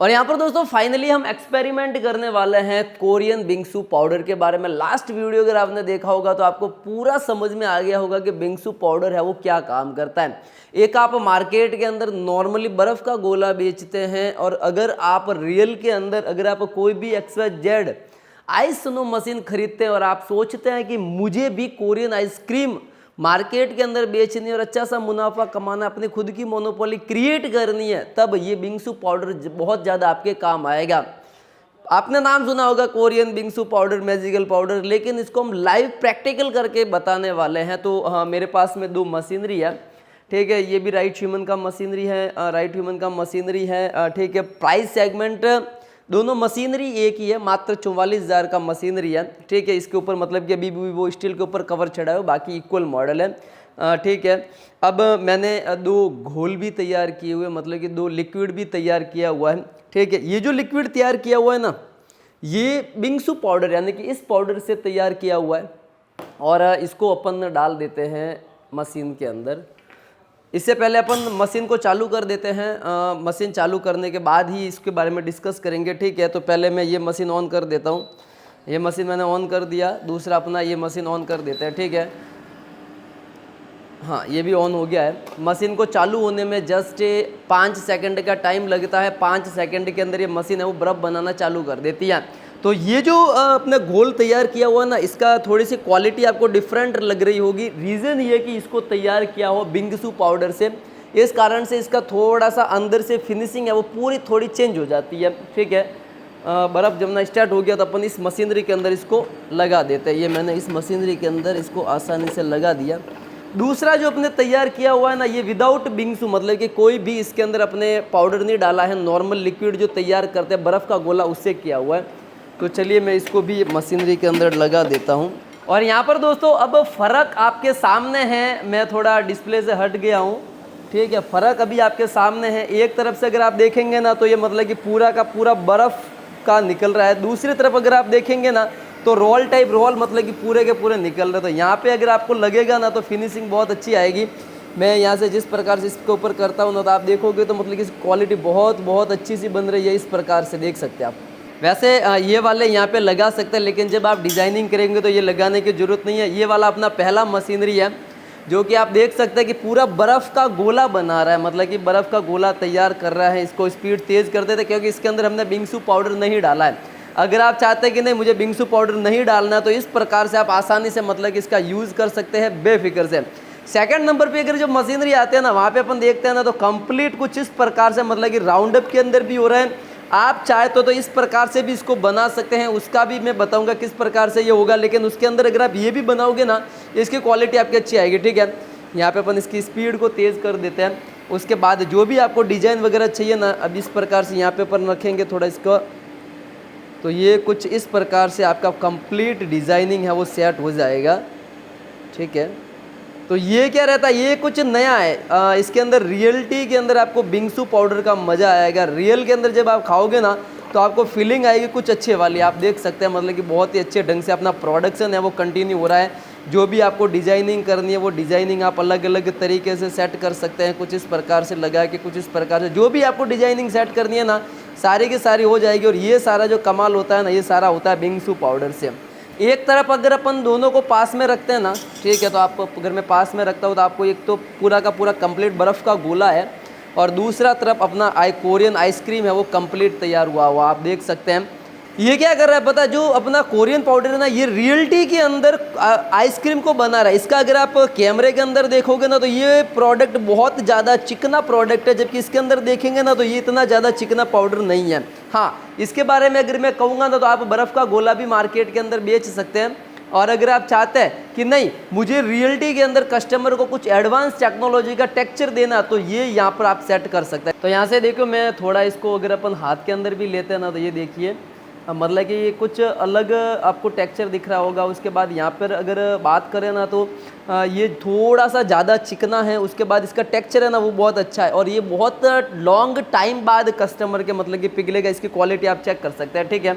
और यहाँ पर दोस्तों फाइनली हम एक्सपेरिमेंट करने वाले हैं कोरियन बिंगसू पाउडर के बारे में। लास्ट वीडियो अगर आपने देखा होगा तो आपको पूरा समझ में आ गया होगा कि बिंगसू पाउडर है वो क्या काम करता है। एक आप मार्केट के अंदर नॉर्मली बर्फ़ का गोला बेचते हैं, और अगर आप रियल के अंदर अगर आप कोई भी XYZ आइस स्नो मशीन खरीदते हैं और आप सोचते हैं कि मुझे भी कोरियन आइसक्रीम मार्केट के अंदर बेचनी और अच्छा सा मुनाफा कमाना, अपनी खुद की मोनोपोली क्रिएट करनी है, तब ये बिंगसू पाउडर बहुत ज़्यादा आपके काम आएगा। आपने नाम सुना होगा कोरियन बिंगसू पाउडर, मैजिकल पाउडर, लेकिन इसको हम लाइव प्रैक्टिकल करके बताने वाले हैं। तो हाँ, मेरे पास में दो मशीनरी है, ठीक है। ये भी राइट ह्यूमन का मशीनरी है, ठीक है। प्राइस सेगमेंट दोनों मशीनरी एक ही है, मात्र 44,000 का मशीनरी है, ठीक है। इसके ऊपर मतलब कि अभी भी वो स्टील के ऊपर कवर चढ़ा है, बाकी इक्वल मॉडल है, ठीक है। अब मैंने दो घोल भी तैयार किए हुए, मतलब कि दो लिक्विड भी तैयार किया हुआ है, ठीक है। ये जो लिक्विड तैयार किया हुआ है ना, ये बिंगसू पाउडर यानी कि इस पाउडर से तैयार किया हुआ है, और इसको अपन डाल देते हैं मशीन के अंदर। इससे पहले अपन मशीन को चालू कर देते हैं, मशीन चालू करने के बाद ही इसके बारे में डिस्कस करेंगे, ठीक है। तो पहले मैं ये मशीन ऑन कर देता हूँ। ये मशीन मैंने ऑन कर दिया, दूसरा अपना ये मशीन ऑन कर देते हैं, ठीक है। हाँ, ये भी ऑन हो गया है। मशीन को चालू होने में जस्ट 5 सेकंड का टाइम लगता है। 5 सेकंड के अंदर ये मशीन है वो बर्फ़ बनाना चालू कर देती है। तो ये जो अपने घोल तैयार किया हुआ ना, इसका थोड़ी सी क्वालिटी आपको डिफरेंट लग रही होगी। रीज़न ये कि इसको तैयार किया हो बिंगसू पाउडर से, इस कारण से इसका थोड़ा सा अंदर से फिनिशिंग है वो पूरी थोड़ी चेंज हो जाती है, ठीक है। बर्फ़ जमना स्टार्ट हो गया तो अपन इस मशीनरी के अंदर इसको लगा देते हैं। ये मैंने इस मशीनरी के अंदर इसको आसानी से लगा दिया। दूसरा जो अपने तैयार किया हुआ है ना, ये विदाउट बिंगसू, मतलब कि कोई भी इसके अंदर अपने पाउडर नहीं डाला है, नॉर्मल लिक्विड जो तैयार करते हैं बर्फ़ का गोला उससे किया हुआ है। तो चलिए मैं इसको भी मशीनरी के अंदर लगा देता हूँ। और यहाँ पर दोस्तों अब फ़र्क आपके सामने है, मैं थोड़ा डिस्प्ले से हट गया हूँ, ठीक है। फ़र्क अभी आपके सामने है। एक तरफ से अगर आप देखेंगे ना तो ये मतलब कि पूरा का पूरा बर्फ़ का निकल रहा है, दूसरी तरफ अगर आप देखेंगे ना तो रोल टाइप रोल मतलब कि पूरे के पूरे निकल रहे। तो यहाँ पे अगर आपको लगेगा ना तो फिनिशिंग बहुत अच्छी आएगी। मैं यहाँ से जिस प्रकार से इसके ऊपर करता हूँ ना तो आप देखोगे तो मतलब कि क्वालिटी बहुत अच्छी सी बन रही है। इस प्रकार से देख सकते हैं आप। वैसे ये वाले यहाँ पे लगा सकते हैं, लेकिन जब आप डिज़ाइनिंग करेंगे तो ये लगाने की ज़रूरत नहीं है। ये वाला अपना पहला मशीनरी है जो कि आप देख सकते हैं कि पूरा बर्फ़ का गोला बना रहा है, मतलब कि बर्फ़ का गोला तैयार कर रहा है। इसको स्पीड तेज़ कर देते क्योंकि इसके अंदर हमने बिंगसू पाउडर नहीं डाला है। अगर आप चाहते हैं कि नहीं मुझे बिंगसू पाउडर नहीं डालना, तो इस प्रकार से आप आसानी से मतलब कि इसका यूज़ कर सकते हैं बेफिक्र से। सेकंड नंबर पे अगर जो मशीनरी आते हैं ना, वहाँ पे अपन देखते हैं ना तो कंप्लीट कुछ इस प्रकार से मतलब कि राउंड अप के अंदर भी हो रहा है। आप चाहे तो इस प्रकार से भी इसको बना सकते हैं, उसका भी मैं बताऊंगा किस प्रकार से ये होगा। लेकिन उसके अंदर अगर आप ये भी बनाओगे ना, इसकी क्वालिटी आपकी अच्छी आएगी, ठीक है। यहाँ पे अपन इसकी स्पीड को तेज़ कर देते हैं। उसके बाद जो भी आपको डिज़ाइन वगैरह चाहिए ना, अब इस प्रकार से यहाँ पे अपन रखेंगे थोड़ा इसको, तो ये कुछ इस प्रकार से आपका कंप्लीट डिज़ाइनिंग है वो सेट हो जाएगा, ठीक है। तो ये क्या रहता है, ये कुछ नया है। इसके अंदर रियलिटी के अंदर आपको बिंगसू पाउडर का मज़ा आएगा। रियल के अंदर जब आप खाओगे ना तो आपको फीलिंग आएगी कुछ अच्छे वाली। आप देख सकते हैं मतलब कि बहुत ही अच्छे ढंग से अपना प्रोडक्शन है वो कंटिन्यू हो रहा है। जो भी आपको डिज़ाइनिंग करनी है वो डिज़ाइनिंग आप अलग अलग तरीके से सेट कर सकते हैं, कुछ इस प्रकार से लगा के, कुछ इस प्रकार से। जो भी आपको डिज़ाइनिंग सेट करनी है ना, सारी की सारी हो जाएगी। और ये सारा जो कमाल होता है ना, ये सारा होता है बिंगसू पाउडर से। एक तरफ अगर अपन दोनों को पास में रखते हैं ना, ठीक है, तो आप अगर मैं पास में रखता हूँ तो आपको एक तो पूरा का पूरा कंप्लीट बर्फ़ का गोला है, और दूसरा तरफ अपना कोरियन आइसक्रीम है वो कंप्लीट तैयार हुआ आप देख सकते हैं। ये क्या कर रहा है पता है, जो अपना कोरियन पाउडर है ना, ये रियलिटी के अंदर आइसक्रीम को बना रहा है। इसका अगर आप कैमरे के अंदर देखोगे ना तो ये प्रोडक्ट बहुत ज़्यादा चिकना प्रोडक्ट है, जबकि इसके अंदर देखेंगे ना तो ये इतना ज़्यादा चिकना पाउडर नहीं है। हाँ, इसके बारे में अगर मैं कहूँगा ना तो आप बर्फ़ का गोला भी मार्केट के अंदर बेच सकते हैं। और अगर आप चाहते हैं कि नहीं मुझे रियलिटी के अंदर कस्टमर को कुछ एडवांस टेक्नोलॉजी का टेक्सचर देना, तो ये यहाँ पर आप सेट कर सकते हैं। तो यहाँ से देखो, मैं थोड़ा इसको अगर अपन हाथ के अंदर भी लेते हैं ना तो ये देखिए मतलब कि ये कुछ अलग आपको टेक्सचर दिख रहा होगा। उसके बाद यहाँ पर अगर बात करें ना तो ये थोड़ा सा ज़्यादा चिकना है। उसके बाद इसका टेक्सचर है ना वो बहुत अच्छा है, और ये बहुत लॉन्ग टाइम बाद कस्टमर के मतलब कि पिघलेगा। इसकी क्वालिटी आप चेक कर सकते हैं, ठीक है।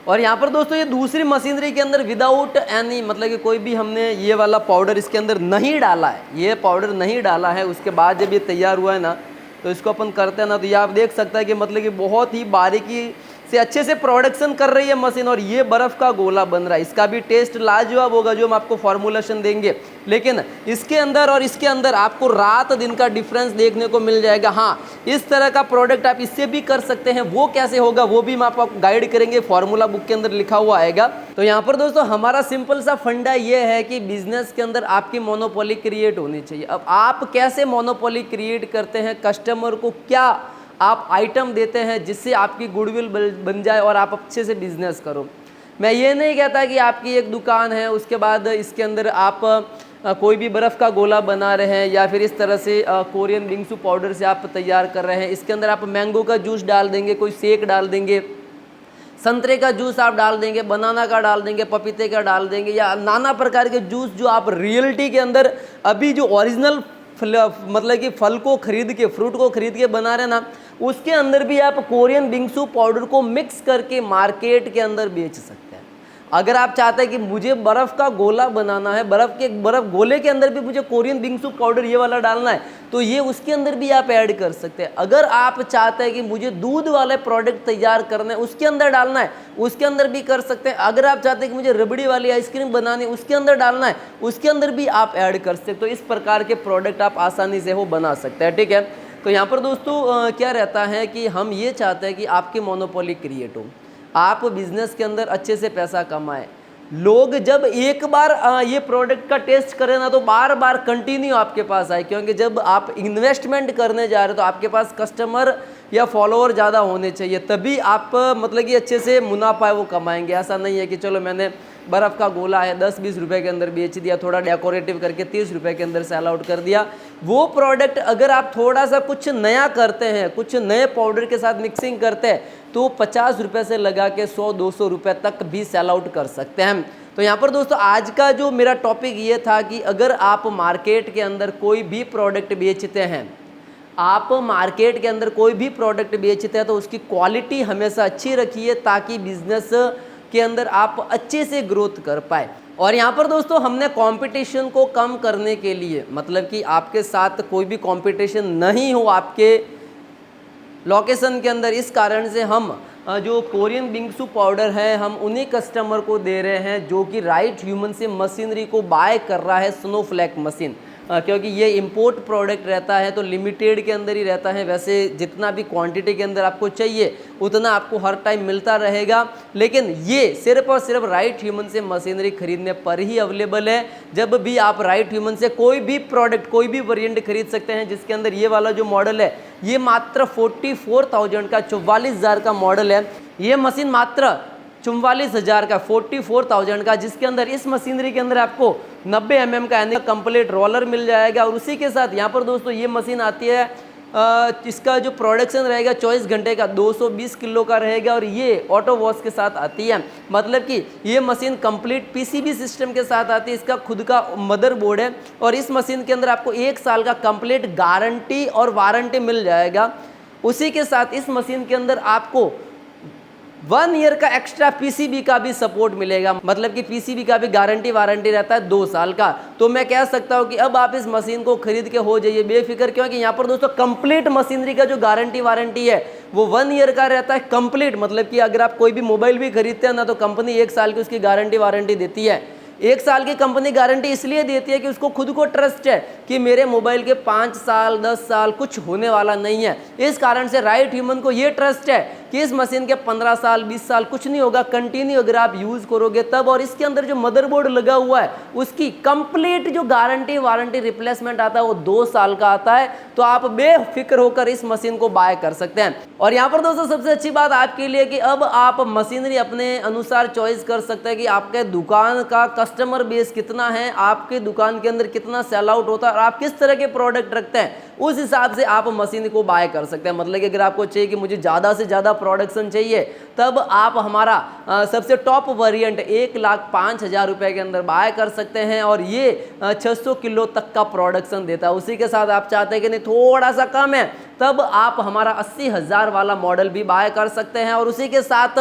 और यहाँ पर दोस्तों ये दूसरी मशीनरी के अंदर विदाउट एनी मतलब कि कोई भी हमने ये वाला पाउडर इसके अंदर नहीं डाला है, ये पाउडर नहीं डाला है। उसके बाद जब ये तैयार हुआ है ना तो इसको अपन करते हैं ना, तो ये आप देख सकते हैं कि मतलब कि बहुत ही बारीकी से अच्छे से प्रोडक्शन कर रही है मशीन, और ये बर्फ़ का गोला बन रहा है। इसका भी टेस्ट लाजवाब होगा जो हम आपको फॉर्मुलेशन देंगे, लेकिन इसके अंदर और इसके अंदर आपको रात दिन का डिफरेंस देखने को मिल जाएगा। हाँ, इस तरह का प्रोडक्ट आप इससे भी कर सकते हैं, वो कैसे होगा वो भी हम आपको गाइड करेंगे, फॉर्मूला बुक के अंदर लिखा हुआ आएगा। तो यहाँ पर दोस्तों हमारा सिंपल सा फंडा ये है कि बिजनेस के अंदर आपकी मोनोपोली क्रिएट होनी चाहिए। अब आप कैसे मोनोपोली क्रिएट करते हैं, कस्टमर को क्या आप आइटम देते हैं जिससे आपकी गुडविल बन जाए और आप अच्छे से बिजनेस करो। मैं ये नहीं कहता कि आपकी एक दुकान है उसके बाद इसके अंदर आप कोई भी बर्फ़ का गोला बना रहे हैं या फिर इस तरह से कोरियन बिंगसू पाउडर से आप तैयार कर रहे हैं, इसके अंदर आप मैंगो का जूस डाल देंगे, कोई शेक डाल देंगे, संतरे का जूस आप डाल देंगे, बनाना का डाल देंगे, पपीते का डाल देंगे, या नाना प्रकार के जूस जो आप रियलिटी के अंदर अभी जो ओरिजिनल मतलब कि फल को खरीद के, फ्रूट को खरीद के बना रहे ना, उसके अंदर भी आप कोरियन बिंगसू पाउडर को मिक्स करके मार्केट के अंदर बेच सकते हैं। अगर आप चाहते हैं कि मुझे बर्फ़ का गोला बनाना है, बर्फ़ गोले के अंदर भी मुझे कोरियन बिंगसू पाउडर ये वाला डालना है, तो ये उसके अंदर भी आप ऐड कर सकते हैं। अगर आप चाहते हैं कि मुझे दूध वाले प्रोडक्ट तैयार करना है, उसके अंदर डालना है, उसके अंदर भी कर सकते हैं। अगर आप चाहते हैं कि मुझे रबड़ी वाली आइसक्रीम बनानी है, उसके अंदर डालना है, उसके अंदर भी आप ऐड कर सकते हैं। तो इस प्रकार के प्रोडक्ट आप आसानी से वो बना सकते हैं। ठीक है, तो यहाँ पर दोस्तों क्या रहता है कि हम ये चाहते हैं कि आपकी मोनोपोली क्रिएट हो, आप बिजनेस के अंदर अच्छे से पैसा कमाएं। लोग जब एक बार ये प्रोडक्ट का टेस्ट करें ना, तो बार बार कंटिन्यू आपके पास आए, क्योंकि जब आप इन्वेस्टमेंट करने जा रहे हो तो आपके पास कस्टमर या फॉलोअर ज़्यादा होने चाहिए, तभी आप मतलब कि अच्छे से मुनाफा वो कमाएंगे। ऐसा नहीं है कि चलो मैंने बर्फ़ का गोला है 10-20 रुपए के अंदर बेच दिया, थोड़ा डेकोरेटिव करके 30 रुपए के अंदर सेल आउट कर दिया। वो प्रोडक्ट अगर आप थोड़ा सा कुछ नया करते हैं, कुछ नए पाउडर के साथ मिक्सिंग करते हैं, तो 50 रुपये से लगा के 100-200 रुपये तक भी सेल आउट कर सकते हैं। तो यहाँ पर दोस्तों आज का जो मेरा टॉपिक ये था कि अगर आप मार्केट के अंदर कोई भी प्रोडक्ट बेचते हैं, आप मार्केट के अंदर कोई भी प्रोडक्ट बेचते हैं, तो उसकी क्वालिटी हमेशा अच्छी रखिए ताकि बिजनेस के अंदर आप अच्छे से ग्रोथ कर पाए। और यहाँ पर दोस्तों हमने कंपटीशन को कम करने के लिए, मतलब कि आपके साथ कोई भी कंपटीशन नहीं हो आपके लोकेशन के अंदर, इस कारण से हम जो कोरियन बिंगसू पाउडर है हम उन्हीं कस्टमर को दे रहे हैं जो कि राइट ह्यूमन से मशीनरी को बाय कर रहा है, स्नोफ्लैक मशीन, क्योंकि ये इंपोर्ट प्रोडक्ट रहता है तो लिमिटेड के अंदर ही रहता है। वैसे जितना भी क्वांटिटी के अंदर आपको चाहिए उतना आपको हर टाइम मिलता रहेगा, लेकिन ये सिर्फ और सिर्फ राइट ह्यूमन से मशीनरी खरीदने पर ही अवेलेबल है। जब भी आप राइट ह्यूमन से कोई भी प्रोडक्ट, कोई भी वेरिएंट खरीद सकते हैं, जिसके अंदर ये वाला जो मॉडल है ये मात्र 44,000 का, 44,000 का मॉडल है। ये मशीन मात्र 44,000 का, 44,000 का, जिसके अंदर इस मशीनरी के अंदर आपको 90 mm का यानी कंप्लीट रोलर मिल जाएगा। और उसी के साथ यहाँ पर दोस्तों ये मशीन आती है, इसका जो प्रोडक्शन रहेगा 24 घंटे का 220 किलो का रहेगा, और ये ऑटो वॉश के साथ आती है। मतलब कि ये मशीन कंप्लीट पीसीबी सिस्टम के साथ आती है, इसका खुद का मदरबोर्ड है, और इस मशीन के अंदर आपको 1 साल का कंप्लीट गारंटी और वारंटी मिल जाएगा। उसी के साथ इस मशीन के अंदर आपको 1 ईयर का एक्स्ट्रा पीसीबी का भी सपोर्ट मिलेगा, मतलब कि पीसीबी का भी गारंटी वारंटी रहता है 2 साल का। तो मैं कह सकता हूं कि अब आप इस मशीन को खरीद के हो जाइए बेफिक्र, क्योंकि यहाँ पर दोस्तों कंप्लीट मशीनरी का जो गारंटी वारंटी है वो 1 ईयर का रहता है कंप्लीट। मतलब कि अगर आप कोई भी मोबाइल भी खरीदते हैं ना, तो कंपनी 1 साल की उसकी गारंटी वारंटी देती है। 1 साल की कंपनी गारंटी इसलिए देती है कि उसको खुद को ट्रस्ट है कि मेरे मोबाइल के 5 साल 10 साल कुछ होने वाला नहीं है। इस कारण से राइट ह्यूमन को ये ट्रस्ट है कि इस मशीन के 15 साल 20 साल कुछ नहीं होगा, कंटिन्यू अगर आप यूज़ करोगे तब। और इसके अंदर जो मदरबोर्ड लगा हुआ है उसकी कंप्लीट जो गारंटी वारंटी रिप्लेसमेंट आता है वो 2 साल का आता है। तो आप बेफिक्र होकर इस मशीन को बाय कर सकते हैं। और यहाँ पर दोस्तों सबसे अच्छी बात आपके लिए कि अब आप मशीनरी अपने अनुसार चॉइस कर सकते हैं कि आपके दुकान का कस्टमर बेस कितना है, आपके दुकान के अंदर कितना सेल आउट होता है और आप किस तरह के प्रोडक्ट रखते हैं, उस हिसाब से आप मशीन को बाय कर सकते हैं। मतलब कि अगर आपको चाहिए कि मुझे ज़्यादा से ज़्यादा प्रोडक्शन चाहिए, तब आप हमारा सबसे टॉप वेरिएंट 1,05,000 रुपये के अंदर बाय कर सकते हैं, और ये 600 किलो तक का प्रोडक्शन देता है। उसी के साथ आप चाहते हैं कि नहीं थोड़ा सा कम है, तब आप हमारा 80,000 वाला मॉडल भी बाय कर सकते हैं, और उसी के साथ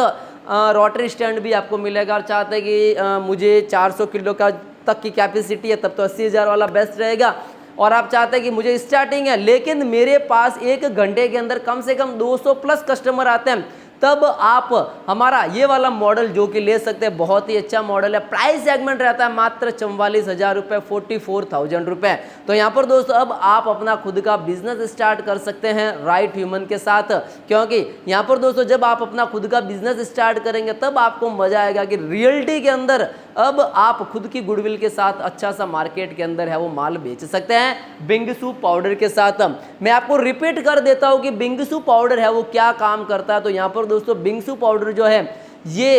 रोटरी स्टैंड भी आपको मिलेगा। और चाहते हैं कि मुझे 400 किलो का तक की कैपेसिटी है, तब तो 80,000 वाला बेस्ट रहेगा। और आप चाहते हैं कि मुझे स्टार्टिंग है लेकिन मेरे पास 1 घंटे के अंदर कम से कम 200 प्लस कस्टमर आते हैं, तब आप हमारा ये वाला मॉडल जो कि ले सकते हैं। बहुत ही अच्छा मॉडल है। प्राइस सेगमेंट रहता है मात्र 44,000 रुपये, 44,000 रुपये। तो यहाँ पर दोस्तों अब आप अपना खुद का बिजनेस स्टार्ट कर सकते हैं राइट ह्यूमन के साथ, क्योंकि यहाँ पर दोस्तों जब आप अपना खुद का बिजनेस स्टार्ट करेंगे तब आपको मजा आएगा कि रियलिटी के अंदर अब आप खुद की गुडविल के साथ अच्छा सा मार्केट के अंदर है वो माल बेच सकते हैं बिंगसू पाउडर के साथ। मैं आपको रिपीट कर देता हूँ कि बिंगसू पाउडर है वो क्या काम करता है। तो यहाँ पर दोस्तों बिंगसू पाउडर जो है ये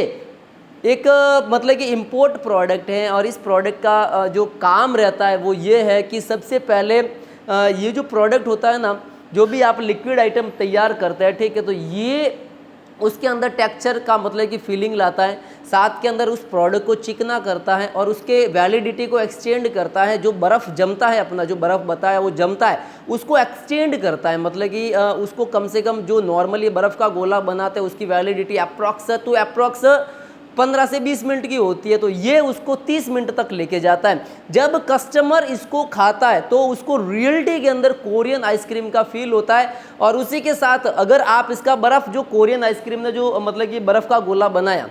एक मतलब कि इम्पोर्ट प्रोडक्ट है और इस प्रोडक्ट का जो काम रहता है वो ये है कि सबसे पहले ये जो प्रोडक्ट होता है ना, जो भी आप लिक्विड आइटम तैयार करते हैं, ठीक है, तो ये उसके अंदर टेक्सचर का मतलब कि फीलिंग लाता है, साथ के अंदर उस प्रोडक्ट को चिकना करता है और उसके वैलिडिटी को एक्सटेंड करता है। जो बर्फ़ जमता है, अपना जो बर्फ़ बताया वो जमता है, उसको एक्सटेंड करता है, मतलब कि उसको कम से कम जो नॉर्मली बर्फ़ का गोला बनाते हैं उसकी वैलिडिटी अप्रॉक्स 15 से 20 मिनट की होती है, तो ये उसको 30 मिनट तक लेके जाता है। जब कस्टमर इसको खाता है तो उसको रियलिटी के अंदर कोरियन आइसक्रीम का फील होता है। और उसी के साथ अगर आप इसका बर्फ़ जो कोरियन आइसक्रीम ने जो मतलब कि बर्फ़ का गोला बनाया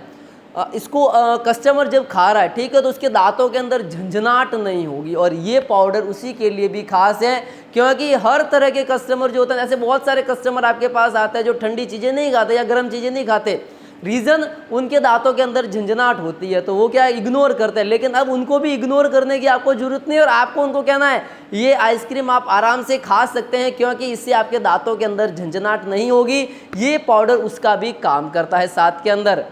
इसको कस्टमर जब खा रहा है, ठीक है, तो उसके दांतों के अंदर झंझनाहट नहीं होगी। और ये पाउडर उसी के लिए भी खास है, क्योंकि हर तरह के कस्टमर जो होते हैं, ऐसे बहुत सारे कस्टमर आपके पास आते हैं जो ठंडी चीज़ें नहीं खाते या गर्म चीज़ें नहीं खाते, रीज़न उनके दांतों के अंदर झंझनाहट होती है, तो वो क्या इग्नोर करते हैं। लेकिन अब उनको भी इग्नोर करने की आपको ज़रूरत नहीं है और आपको उनको कहना है ये आइसक्रीम आप आराम से खा सकते हैं, क्योंकि इससे आपके दांतों के अंदर झंझनाहट नहीं होगी। ये पाउडर उसका भी काम करता है साथ के अंदर।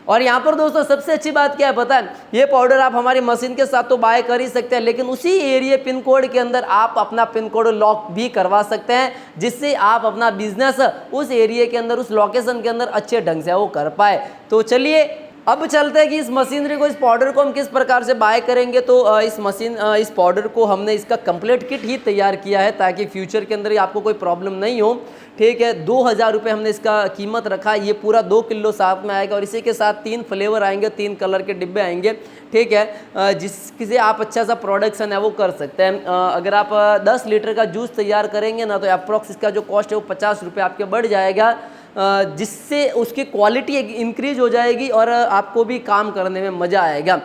और यहाँ पर दोस्तों सबसे अच्छी बात क्या है पता है, ये पाउडर आप हमारी मशीन के साथ तो बाय कर ही सकते हैं, लेकिन उसी एरिया पिन कोड के अंदर आप अपना पिन कोड लॉक भी करवा सकते हैं, जिससे आप अपना बिजनेस उस एरिया के अंदर, उस लोकेशन के अंदर अच्छे ढंग से वो कर पाए। तो चलिए अब चलते हैं कि इस मशीनरी को, इस पाउडर को हम किस प्रकार से बाय करेंगे। तो इस पाउडर को हमने इसका कंप्लीट किट ही तैयार किया है ताकि फ्यूचर के अंदर आपको कोई प्रॉब्लम नहीं हो, ठीक है। 2,000 रुपये हमने इसका कीमत रखा। ये पूरा 2 किलो साथ में आएगा और इसी के साथ 3 फ्लेवर आएंगे, 3 कलर के डिब्बे आएंगे, ठीक है, जिससे आप अच्छा सा प्रोडक्शन है वो कर सकते हैं। अगर आप 10 लीटर का जूस तैयार करेंगे ना, तो अप्रॉक्स इसका जो कॉस्ट है वो 50 रुपये आपके बढ़ जाएगा, जिससे उसकी क्वालिटी इंक्रीज हो जाएगी और आपको भी काम करने में मज़ा आएगा।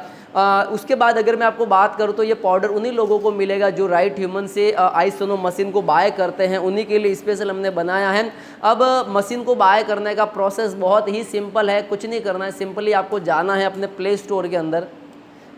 उसके बाद अगर मैं आपको बात करूं तो ये पाउडर उन्हीं लोगों को मिलेगा जो राइट ह्यूमन से आइसोनो मशीन को बाय करते हैं, उन्हीं के लिए स्पेशल हमने बनाया है। अब मशीन को बाय करने का प्रोसेस बहुत ही सिंपल है, कुछ नहीं करना है, सिंपली आपको जाना है अपने प्ले स्टोर के अंदर,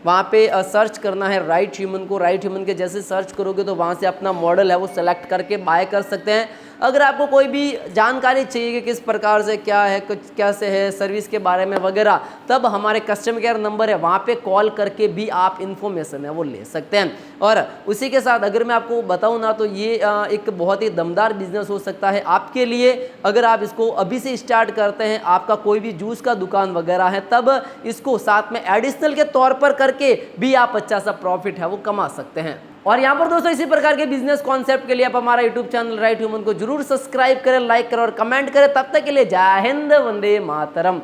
वहाँ पे सर्च करना है राइट ह्यूमन को। राइट ह्यूमन के जैसे सर्च करोगे तो वहाँ से अपना मॉडल है वो सेलेक्ट करके बाय कर सकते हैं। अगर आपको कोई भी जानकारी चाहिए कि किस प्रकार से क्या है, कुछ कैसे है, सर्विस के बारे में वगैरह, तब हमारे कस्टमर केयर नंबर है वहाँ पे कॉल करके भी आप इन्फॉर्मेशन है वो ले सकते हैं। और उसी के साथ अगर मैं आपको बताऊँ ना, तो ये एक बहुत ही दमदार बिजनेस हो सकता है आपके लिए। अगर आप इसको अभी से स्टार्ट करते हैं, आपका कोई भी जूस का दुकान वगैरह है, तब इसको साथ में एडिशनल के तौर पर करके भी आप अच्छा सा प्रॉफिट है वो कमा सकते हैं। और यहाँ पर दोस्तों इसी प्रकार के बिजनेस कॉन्सेप्ट के लिए आप हमारा यूट्यूब चैनल राइट ह्यूमन को जरूर सब्सक्राइब करें, लाइक करें और कमेंट करें। तब तक के लिए जय हिंद, वंदे मातरम।